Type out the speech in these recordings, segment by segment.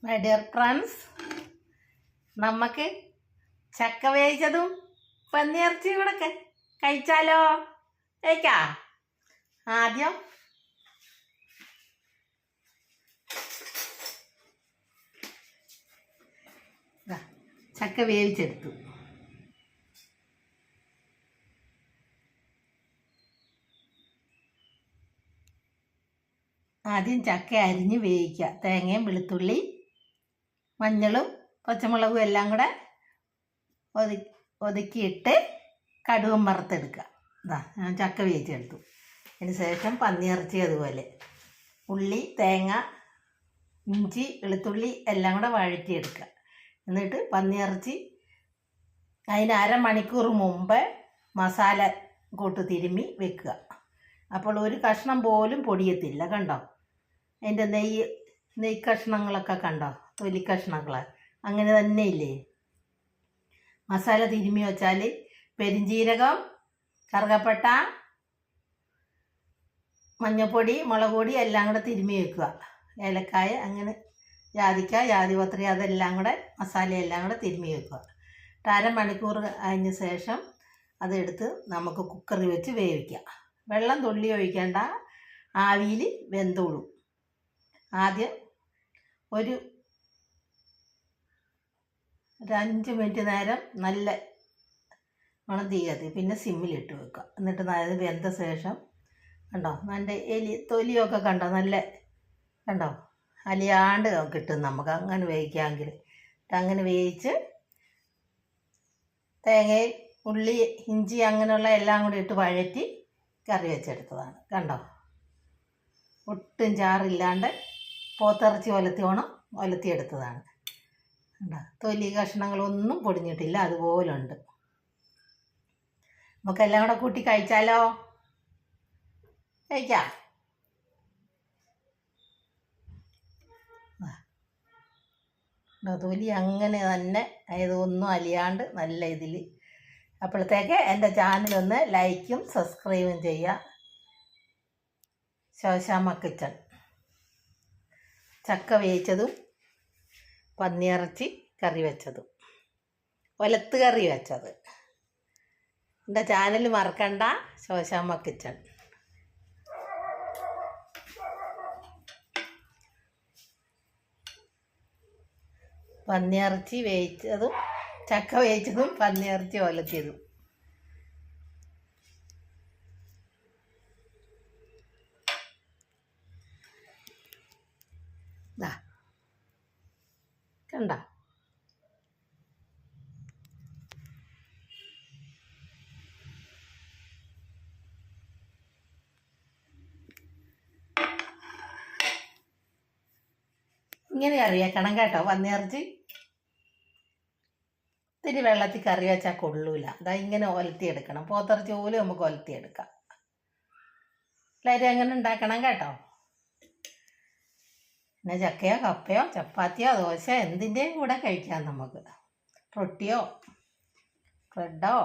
My dear friends, നമുക്ക് ചക്ക വേവിച്ചതും പന്നിയിറച്ചിയും കൂടെ കഴിച്ചാലോ? കഴിക്കാ. ആദ്യം ചക്ക വേവിച്ചെടുത്തു. ആദ്യം ചക്ക അരിഞ്ഞ് വേവിക്കുക. തേങ്ങയും വെളുത്തുള്ളി മഞ്ഞളും പച്ചമുളകും എല്ലാം കൂടെ ഒതുക്കിയിട്ട് കടുകും വറുത്തെടുക്കുക. ഞാൻ ചക്ക വേവിച്ചെടുത്തു. അതിന് ശേഷം പന്നിയിറച്ചി അതുപോലെ ഉള്ളി തേങ്ങ ഇഞ്ചി വെളുത്തുള്ളി എല്ലാം കൂടെ വഴറ്റിയെടുക്കുക. എന്നിട്ട് പന്നിയിറച്ചി അതിന് അരമണിക്കൂർ മുമ്പ് മസാല കൂട്ട് തിരുമ്മി വെക്കുക. അപ്പോൾ ഒരു കഷ്ണം പോലും പൊടിയത്തില്ല. കണ്ടോ, അതിൻ്റെ നെയ്യ് കഷ്ണങ്ങളൊക്കെ കണ്ടോ, തൊലി കഷ്ണങ്ങൾ അങ്ങനെ തന്നെ ഇല്ലേ. മസാല തിരുമ്മി വെച്ചാൽ പെരിഞ്ജീരകം കറുകപ്പട്ട മഞ്ഞൾപ്പൊടി മുളക് പൊടി എല്ലാം കൂടെ തിരുമ്മി വെക്കുക. ഏലക്കായ അങ്ങനെ ജാതിക്ക ജാതിപത്രി അതെല്ലാം കൂടെ മസാലയെല്ലാം കൂടെ തിരുമ്മി വെക്കുക. അരമണിക്കൂർ അതിന് ശേഷം അതെടുത്ത് നമുക്ക് കുക്കറിൽ വെച്ച് വേവിക്കുക. വെള്ളം തുള്ളി ഒഴിക്കേണ്ട, ആവിയിൽ വെന്തോളും. ആദ്യം ഒരു 5 മിനിറ്റ് നേരം നല്ല മണം തീയത്തി, പിന്നെ സിമ്മിലിട്ട് വെക്കുക. എന്നിട്ട് അത് വെന്ത ശേഷം കണ്ടോ, നല്ല തൊലിയൊക്കെ കണ്ടോ, നല്ല കണ്ടോ അലിയാണ്ട് കിട്ടും നമുക്ക് അങ്ങനെ വേവിക്കാമെങ്കിൽ. അങ്ങനെ വേവിച്ച് തേങ്ങയും ഉള്ളി ഇഞ്ചി അങ്ങനെയുള്ള എല്ലാം കൂടി ഇട്ട് വഴറ്റി കറി വെച്ചെടുത്തതാണ്. കണ്ടോ, ഒട്ടും ചാറില്ലാണ്ട് പോത്തിറച്ചി ഒലത്തിയെടുത്തതാണ്. കണ്ടോ, തൊലി കഷ്ണങ്ങളൊന്നും പൊടിഞ്ഞിട്ടില്ല, അതുപോലെ ഉണ്ട്. നമുക്കെല്ലാം കൂടെ കൂട്ടി കഴിച്ചാലോ? കഴിക്കാം. തൊലി അങ്ങനെ തന്നെ ഇതൊന്നും അലിയാണ്ട് നല്ല ഇതിൽ. അപ്പോഴത്തേക്ക് എൻ്റെ ചാനലൊന്ന് ലൈക്കും സബ്സ്ക്രൈബും ചെയ്യുക. ശോശാമ്മ കിച്ചൺ. ചക്ക വേവിച്ചതും പന്നിയിറച്ചി കറി വെച്ചതും ഒലത്ത് കറി വെച്ചത്. എൻ്റെ ചാനൽ മറക്കണ്ട, ശോശാമ്മ കിച്ചൺ. പന്നിയിറച്ചി വേവിച്ചതും ചക്ക വേവിച്ചതും പന്നിയിറച്ചി ഒലത്തിയതും. കണ്ട, ഇങ്ങനെ കറി വെക്കണം കേട്ടോ. പന്നിയിറച്ചി ഇത്തിരി വെള്ളത്തിൽ കറി വെച്ചാൽ കൊള്ളൂല. ഇങ്ങനെ ഒലത്തിയെടുക്കണം. പോത്തിറച്ചി പോലും നമുക്ക് ഒലത്തിയെടുക്കാം. എല്ലാവരും അങ്ങനെ ഉണ്ടാക്കണം കേട്ടോ. പിന്നെ ചക്കയോ കപ്പയോ ചപ്പാത്തിയോ ദോശ എന്തിൻ്റെയും കൂടെ കഴിക്കാം നമുക്ക്. റൊട്ടിയോ ബ്രെഡോ.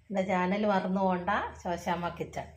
എൻ്റെ ചാനൽ മറന്നു പോകണ്ട, ശോശാമ്മ കിച്ചൺ.